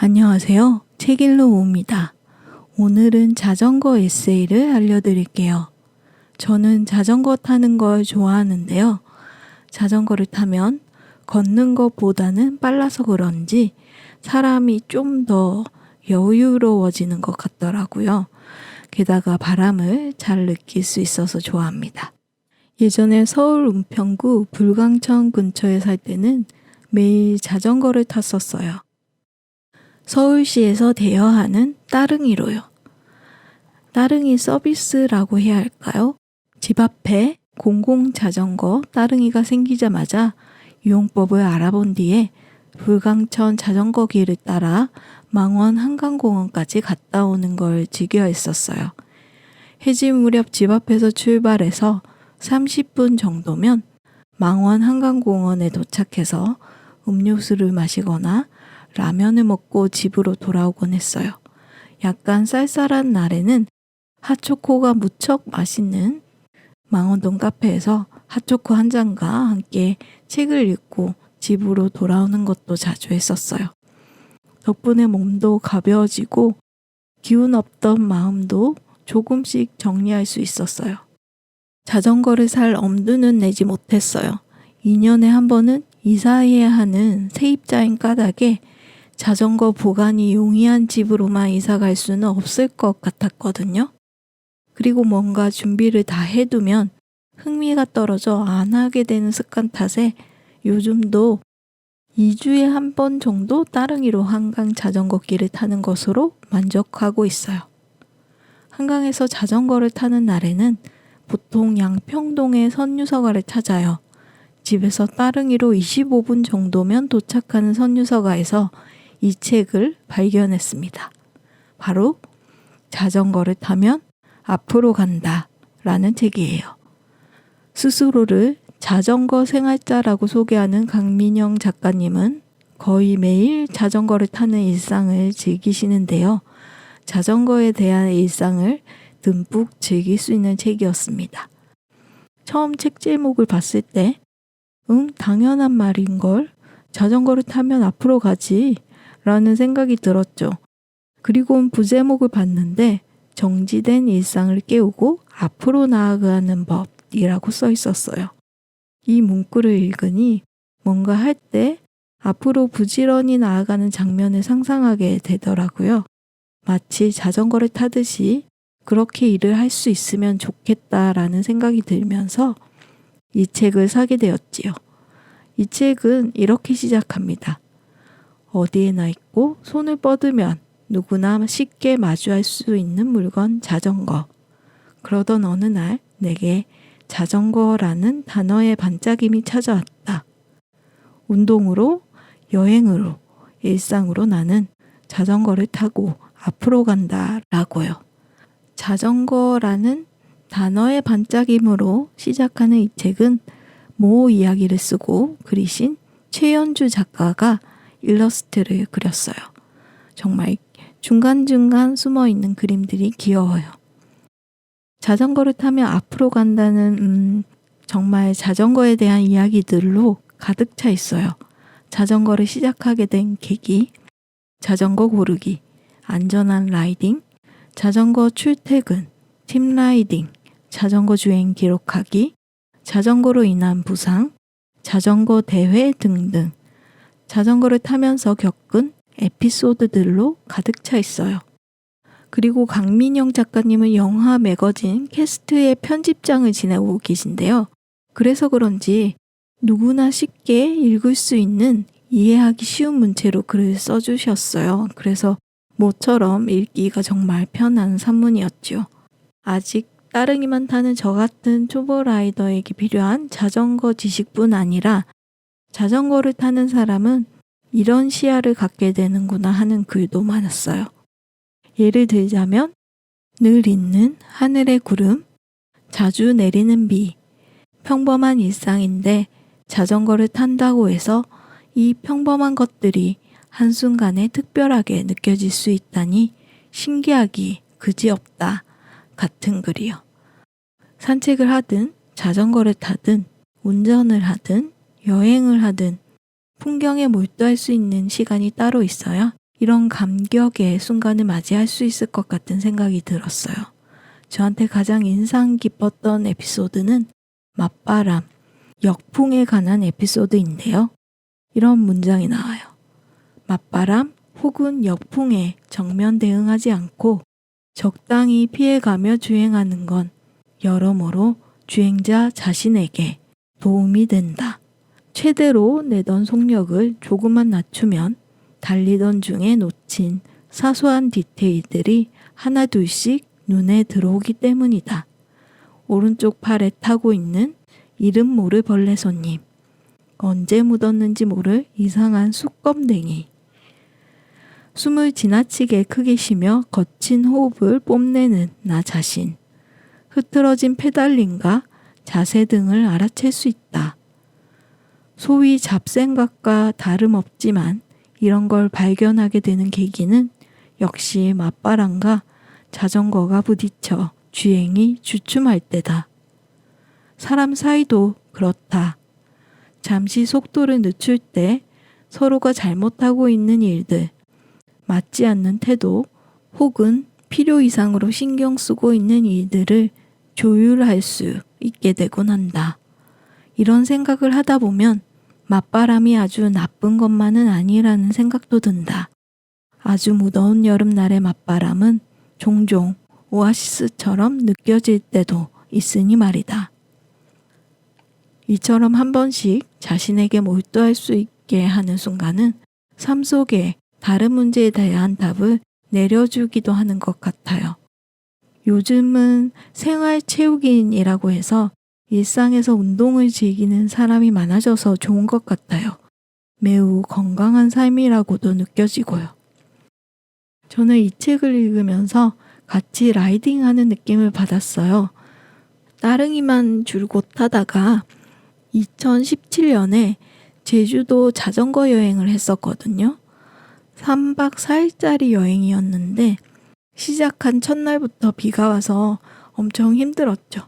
안녕하세요. 책일로우입니다. 오늘은 자전거 에세이를 알려드릴게요. 저는 자전거 타는 걸 좋아하는데요. 자전거를 타면 걷는 것보다는 빨라서 그런지 사람이 좀 더 여유로워지는 것 같더라고요. 게다가 바람을 잘 느낄 수 있어서 좋아합니다. 예전에 서울 은평구 불광천 근처에 살 때는 매일 자전거를 탔었어요. 서울시에서 대여하는 따릉이로요. 따릉이 서비스라고 해야 할까요? 집 앞에 공공자전거 따릉이가 생기자마자 이용법을 알아본 뒤에 불광천 자전거 길을 따라 망원 한강공원까지 갔다 오는 걸 즐겨 했었어요. 해질 무렵 집 앞에서 출발해서 30분 정도면 망원 한강공원에 도착해서 음료수를 마시거나 라면을 먹고 집으로 돌아오곤 했어요. 약간 쌀쌀한 날에는 핫초코가 무척 맛있는 망원동 카페에서 핫초코 한 잔과 함께 책을 읽고 집으로 돌아오는 것도 자주 했었어요. 덕분에 몸도 가벼워지고 기운 없던 마음도 조금씩 정리할 수 있었어요. 자전거를 살 엄두는 내지 못했어요. 2년에 한 번은 이사해야 하는 세입자인 까닭에 자전거 보관이 용이한 집으로만 이사 갈 수는 없을 것 같았거든요. 그리고 뭔가 준비를 다 해두면 흥미가 떨어져 안 하게 되는 습관 탓에 요즘도 2주에 한 번 정도 따릉이로 한강 자전거 길을 타는 것으로 만족하고 있어요. 한강에서 자전거를 타는 날에는 보통 양평동의 선유서가를 찾아요. 집에서 따릉이로 25분 정도면 도착하는 선유서가에서 이 책을 발견했습니다. 바로 자전거를 타면 앞으로 간다 라는 책이에요. 스스로를 자전거 생활자라고 소개하는 강민영 작가님은 거의 매일 자전거를 타는 일상을 즐기시는데요. 자전거에 대한 일상을 듬뿍 즐길 수 있는 책이었습니다. 처음 책 제목을 봤을 때 당연한 말인걸. 자전거를 타면 앞으로 가지 라는 생각이 들었죠. 그리고 부제목을 봤는데 정지된 일상을 깨우고 앞으로 나아가는 법이라고 써 있었어요. 이 문구를 읽으니 뭔가 할 때 앞으로 부지런히 나아가는 장면을 상상하게 되더라고요. 마치 자전거를 타듯이 그렇게 일을 할 수 있으면 좋겠다라는 생각이 들면서 이 책을 사게 되었지요. 이 책은 이렇게 시작합니다. 어디에나 있고 손을 뻗으면 누구나 쉽게 마주할 수 있는 물건 자전거. 그러던 어느 날 내게 자전거라는 단어의 반짝임이 찾아왔다. 운동으로, 여행으로, 일상으로 나는 자전거를 타고 앞으로 간다 라고요. 자전거라는 단어의 반짝임으로 시작하는 이 책은 모 이야기를 쓰고 그리신 최연주 작가가 일러스트를 그렸어요. 정말 중간중간 숨어있는 그림들이 귀여워요. 자전거를 타면 앞으로 간다는 정말 자전거에 대한 이야기들로 가득 차 있어요. 자전거를 시작하게 된 계기, 자전거 고르기, 안전한 라이딩, 자전거 출퇴근, 팀 라이딩, 자전거 주행 기록하기, 자전거로 인한 부상, 자전거 대회 등등 자전거를 타면서 겪은 에피소드들로 가득 차 있어요. 그리고 강민영 작가님은 영화 매거진 캐스트의 편집장을 지내고 계신데요. 그래서 그런지 누구나 쉽게 읽을 수 있는 이해하기 쉬운 문체로 글을 써주셨어요. 그래서 모처럼 읽기가 정말 편한 산문이었죠. 아직 따릉이만 타는 저 같은 초보 라이더에게 필요한 자전거 지식뿐 아니라 자전거를 타는 사람은 이런 시야를 갖게 되는구나 하는 글도 많았어요. 예를 들자면 늘 있는 하늘의 구름, 자주 내리는 비, 평범한 일상인데 자전거를 탄다고 해서 이 평범한 것들이 한순간에 특별하게 느껴질 수 있다니 신기하기 그지없다 같은 글이요. 산책을 하든 자전거를 타든 운전을 하든 여행을 하든 풍경에 몰두할 수 있는 시간이 따로 있어야 이런 감격의 순간을 맞이할 수 있을 것 같은 생각이 들었어요. 저한테 가장 인상 깊었던 에피소드는 맞바람, 역풍에 관한 에피소드인데요. 이런 문장이 나와요. 맞바람 혹은 역풍에 정면 대응하지 않고 적당히 피해가며 주행하는 건 여러모로 주행자 자신에게 도움이 된다. 최대로 내던 속력을 조금만 낮추면 달리던 중에 놓친 사소한 디테일들이 하나둘씩 눈에 들어오기 때문이다. 오른쪽 팔에 타고 있는 이름 모를 벌레 손님. 언제 묻었는지 모를 이상한 쑥검댕이. 숨을 지나치게 크게 쉬며 거친 호흡을 뽐내는 나 자신. 흐트러진 페달링과 자세 등을 알아챌 수 있다. 소위 잡생각과 다름없지만 이런 걸 발견하게 되는 계기는 역시 맞바람과 자전거가 부딪혀 주행이 주춤할 때다. 사람 사이도 그렇다. 잠시 속도를 늦출 때 서로가 잘못하고 있는 일들, 맞지 않는 태도 혹은 필요 이상으로 신경 쓰고 있는 일들을 조율할 수 있게 되곤 한다. 이런 생각을 하다 보면 맞바람이 아주 나쁜 것만은 아니라는 생각도 든다. 아주 무더운 여름날의 맞바람은 종종 오아시스처럼 느껴질 때도 있으니 말이다. 이처럼 한 번씩 자신에게 몰두할 수 있게 하는 순간은 삶 속에 다른 문제에 대한 답을 내려주기도 하는 것 같아요. 요즘은 생활체육인이라고 해서 일상에서 운동을 즐기는 사람이 많아져서 좋은 것 같아요. 매우 건강한 삶이라고도 느껴지고요. 저는 이 책을 읽으면서 같이 라이딩하는 느낌을 받았어요. 따릉이만 줄곧 타다가 2017년에 제주도 자전거 여행을 했었거든요. 3박 4일짜리 여행이었는데 시작한 첫날부터 비가 와서 엄청 힘들었죠.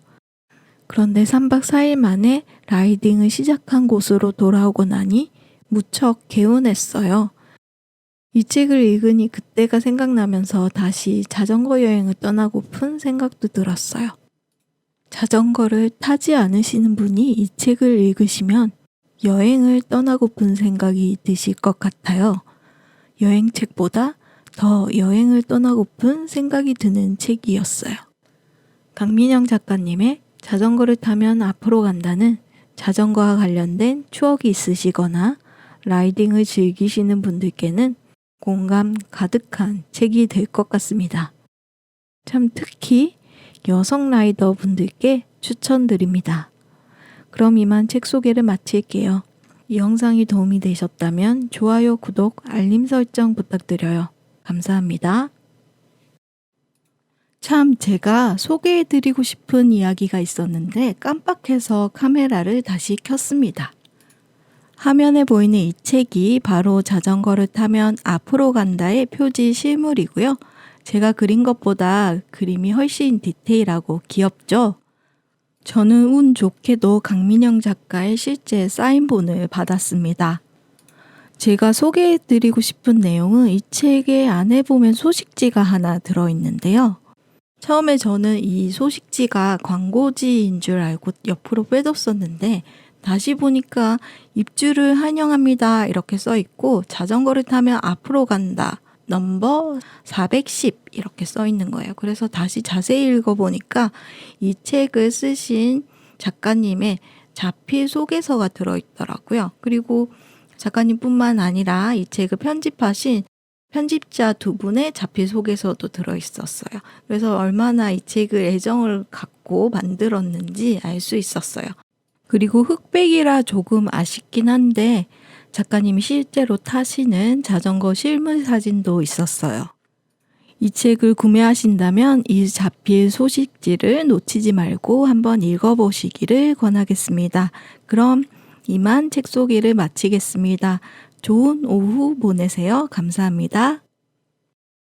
그런데 3박 4일 만에 라이딩을 시작한 곳으로 돌아오고 나니 무척 개운했어요. 이 책을 읽으니 그때가 생각나면서 다시 자전거 여행을 떠나고픈 생각도 들었어요. 자전거를 타지 않으시는 분이 이 책을 읽으시면 여행을 떠나고픈 생각이 드실 것 같아요. 여행책보다 더 여행을 떠나고픈 생각이 드는 책이었어요. 강민영 작가님의 자전거를 타면 앞으로 간다는 자전거와 관련된 추억이 있으시거나 라이딩을 즐기시는 분들께는 공감 가득한 책이 될 것 같습니다. 참 특히 여성 라이더 분들께 추천드립니다. 그럼 이만 책 소개를 마칠게요. 이 영상이 도움이 되셨다면 좋아요, 구독, 알림 설정 부탁드려요. 감사합니다. 참 제가 소개해드리고 싶은 이야기가 있었는데 깜빡해서 카메라를 다시 켰습니다. 화면에 보이는 이 책이 바로 자전거를 타면 앞으로 간다의 표지 실물이고요. 제가 그린 것보다 그림이 훨씬 디테일하고 귀엽죠? 저는 운 좋게도 강민영 작가의 실제 사인본을 받았습니다. 제가 소개해드리고 싶은 내용은 이 책의 안에 보면 소식지가 하나 들어있는데요. 처음에 저는 이 소식지가 광고지인 줄 알고 옆으로 빼뒀었는데 다시 보니까 입주를 환영합니다 이렇게 써있고 자전거를 타면 앞으로 간다 넘버 410 이렇게 써있는 거예요. 그래서 다시 자세히 읽어보니까 이 책을 쓰신 작가님의 자필 소개서가 들어있더라고요. 그리고 작가님뿐만 아니라 이 책을 편집하신 편집자 두 분의 자필 소개서도 들어있었어요. 그래서 얼마나 이 책을 애정을 갖고 만들었는지 알 수 있었어요. 그리고 흑백이라 조금 아쉽긴 한데 작가님이 실제로 타시는 자전거 실물 사진도 있었어요. 이 책을 구매하신다면 이 자필 소식지를 놓치지 말고 한번 읽어보시기를 권하겠습니다. 그럼 이만 책 소개를 마치겠습니다. 좋은 오후 보내세요. 감사합니다.